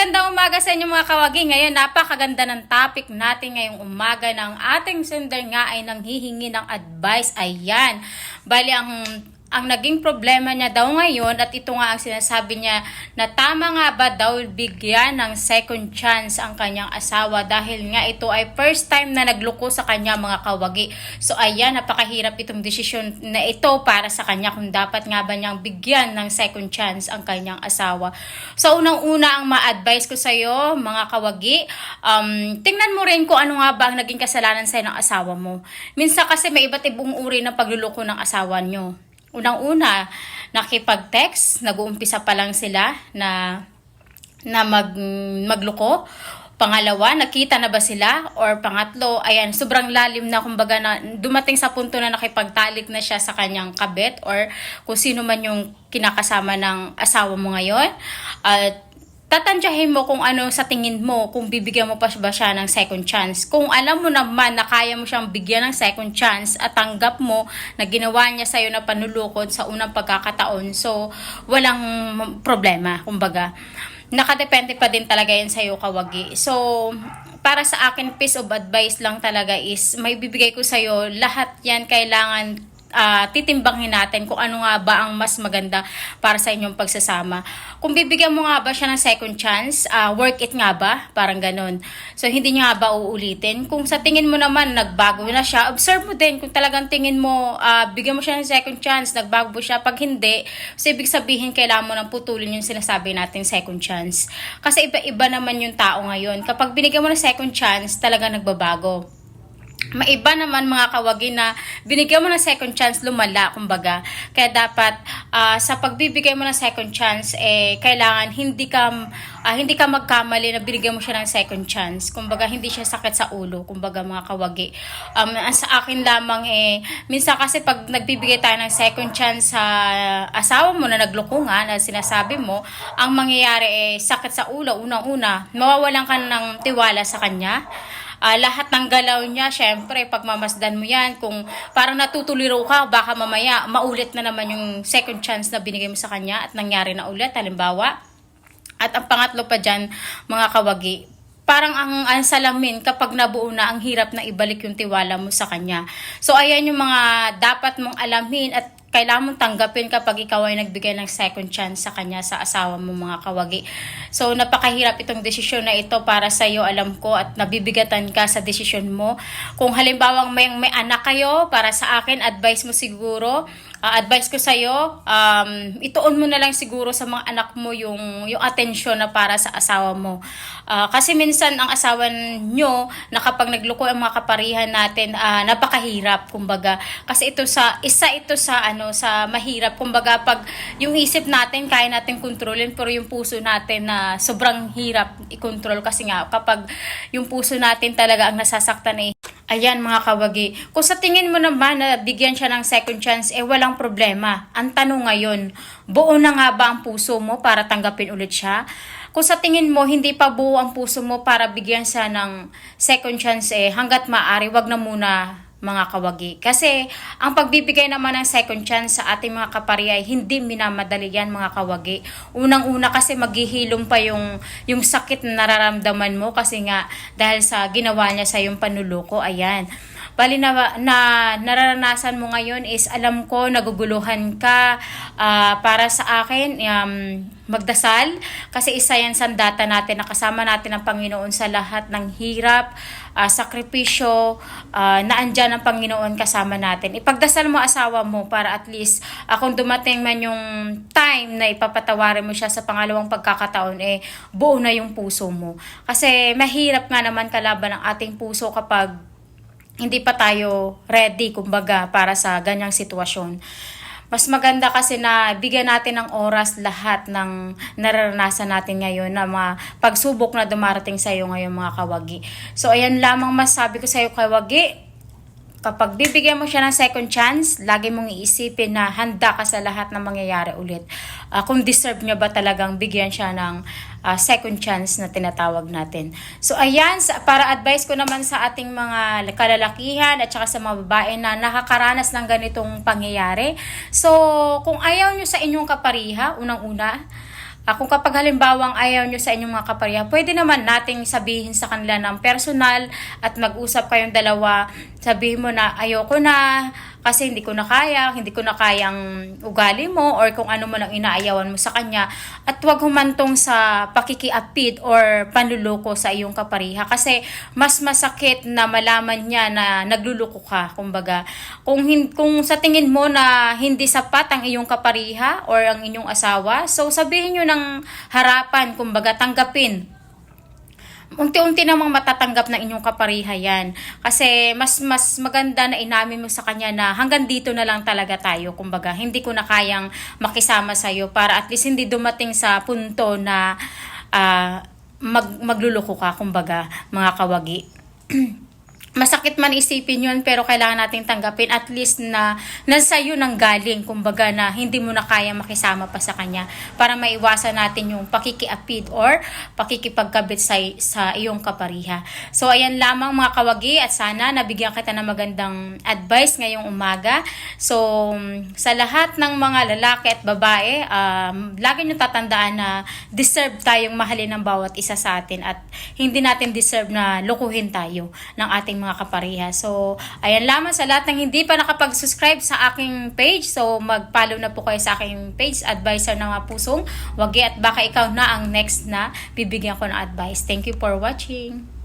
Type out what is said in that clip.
Magandang umaga sa inyo mga kawagi. Ngayon, napakaganda ng topic natin ngayong umaga ng ating sender nga ay nanghihingi ng advice. Ayan. Bali, ang naging problema niya daw ngayon at ito nga ang sinasabi niya na tama nga ba daw bigyan ng second chance ang kanyang asawa dahil nga ito ay first time na nagloko sa kanya mga kawagi. So ayan, napakahirap itong desisyon na ito para sa kanya kung dapat nga ba niyang bigyan ng second chance ang kanyang asawa. So unang-una ang ma-advise ko sa iyo mga kawagi, tingnan mo rin kung ano nga ba ang naging kasalanan sa ng asawa mo. Minsan kasi may iba't ibang uri ng pagluloko ng asawa niyo. Unang-una, nakipag-text, nag-uumpisa pa lang sila na magloko. Pangalawa, nakita na ba sila? Or pangatlo, ayan, sobrang lalim na kumbaga na dumating sa punto na nakipagtalik na siya sa kanyang kabit or kung sino man yung kinakasama ng asawa mo ngayon. At tatantyahin mo kung ano sa tingin mo, kung bibigyan mo pa ba siya ng second chance. Kung alam mo naman na kaya mo siyang bigyan ng second chance at tanggap mo na ginawa niya sa'yo na panulukod sa unang pagkakataon, so walang problema, kumbaga. Nakadepende pa din talaga yan sa'yo, kawagi. So, para sa akin, piece of advice lang talaga is may bibigay ko sa'yo, lahat yan kailangan titimbangin natin kung ano nga ba ang mas maganda para sa inyong pagsasama. Kung bibigyan mo nga ba siya ng second chance, work it nga ba? Parang ganun. So, hindi niya nga ba uulitin? Kung sa tingin mo naman, nagbago na siya, observe mo din kung talagang tingin mo, bigyan mo siya ng second chance, nagbago siya. Pag hindi, so ibig sabihin, kailangan mo nang putulin yung sinasabi natin second chance. Kasi iba-iba naman yung tao ngayon. Kapag binigyan mo ng second chance, talagang nagbabago. Maiba naman mga kawagi na binigyan mo ng second chance, lumala, kumbaga. Kaya dapat sa pagbibigay mo ng second chance, kailangan hindi ka magkamali na binigyan mo siya ng second chance. Kumbaga, hindi siya sakit sa ulo, kumbaga mga kawagi. Sa akin lamang minsan kasi pag nagbibigay tayo ng second chance sa asawa mo na nagloko nga, na sinasabi mo, ang mangyayari sakit sa ulo, unang-una, mawawalan ka ng tiwala sa kanya. Lahat ng galaw niya, syempre, pagmamasdan mo yan, kung parang natutuliro ka, baka mamaya maulit na naman yung second chance na binigay mo sa kanya at nangyari na ulit, halimbawa. At ang pangatlo pa dyan, mga kawagi, parang ang salamin kapag nabuo na, ang hirap na ibalik yung tiwala mo sa kanya. So, ayan yung mga dapat mong alamin at kailangan mong tanggapin kapag ikaw ay nagbigay ng second chance sa kanya, sa asawa mo mga kawagi. So, napakahirap itong desisyon na ito para sa iyo, alam ko, at nabibigatan ka sa desisyon mo. Kung halimbawa may anak kayo, para sa akin, advice mo siguro, advice ko sa iyo, ituon mo na lang siguro sa mga anak mo yung atensyon na para sa asawa mo. Kasi minsan ang asawa nyo, na kapag nagloko ang mga kaparihan natin, napakahirap, kumbaga. Kasi isa ito sa mahirap, kumbaga, pag yung isip natin kaya natin kontrolin, pero yung puso natin na sobrang hirap i-control, kasi nga kapag yung puso natin talaga ang nasasaktan ayan mga kawagi, kung sa tingin mo naman na bigyan siya ng second chance, walang problema. Ang tanong ngayon, buo na nga ba ang puso mo para tanggapin ulit siya? Kung sa tingin mo, hindi pa buo ang puso mo para bigyan siya ng second chance, hanggat maaari, wag na muna mga kawagi. Kasi ang pagbibigay naman ng second chance sa ating mga kapari ay hindi minamadali yan mga kawagi. Unang-una kasi maghihilom pa yung sakit na nararamdaman mo kasi nga dahil sa ginawa niya sa yung panuloko. Ayan. Bali na nararanasan mo ngayon is, alam ko naguguluhan ka. Para sa akin, magdasal, kasi isa yan sandata natin, nakasama natin ang Panginoon sa lahat ng hirap, sakripisyo, naandyan ang Panginoon kasama natin. Ipagdasal mo asawa mo para at least kung dumating man yung time na ipapatawarin mo siya sa pangalawang pagkakataon, buo na yung puso mo. Kasi mahirap nga naman kalaban ang ating puso kapag hindi pa tayo ready, kumbaga, para sa ganyang sitwasyon. Mas maganda kasi na bigyan natin ng oras lahat ng nararanasan natin ngayon na mga pagsubok na dumarating sa iyo ngayon mga kawagi. So, ayan lamang masabi ko sa iyo, kawagi. Kapag bibigyan mo siya ng second chance, lagi mong iisipin na handa ka sa lahat na mangyayari ulit. Kung deserve niya ba talagang bigyan siya ng second chance na tinatawag natin. So ayan, para advice ko naman sa ating mga kalalakihan at saka sa mga babae na nakakaranas ng ganitong pangyayari. So kung ayaw nyo sa inyong kapariha, unang-una, Kung kapag halimbawang ayaw nyo sa inyong mga kapareha, pwede naman nating sabihin sa kanila ng personal at mag-usap kayong dalawa. Sabihin mo na ayoko na kasi hindi ko na kayang ugali mo or kung ano man ang inaayawan mo sa kanya, at huwag humantong sa pakikiapid or panluloko sa iyong kapareha kasi mas masakit na malaman niya na nagluloko ka. Kumbaga, kung sa tingin mo na hindi sapat ang iyong kapareha or ang inyong asawa, so sabihin nyo ng harapan, kumbaga tanggapin. Unti-unti namang matatanggap ng inyong kapareha yan. Kasi mas maganda na inamin mo sa kanya na hanggang dito na lang talaga tayo. Kumbaga, hindi ko na kayang makisama sa'yo para at least hindi dumating sa punto na magluloko ka, kumbaga, mga kawagi. Masakit man isipin yun, pero kailangan nating tanggapin at least na sa'yo nang galing, kumbaga na hindi mo na kaya makisama pa sa kanya para maiwasan natin yung pakikiapid or pakikipagkabit sa iyong kapareha. So ayan lamang mga kawagi, at sana nabigyan kita ng magandang advice ngayong umaga. So sa lahat ng mga lalaki at babae, lagi nyo tatandaan na deserve tayong mahalin ng bawat isa sa atin at hindi natin deserve na lukuhin tayo ng ating mga kapareha. So, ayan lamang sa lahat ng hindi pa nakapag-subscribe sa aking page. So, mag-follow na po kayo sa aking page, Advisor ng mga pusong wagi, at baka ikaw na ang next na bibigyan ko ng advice. Thank you for watching.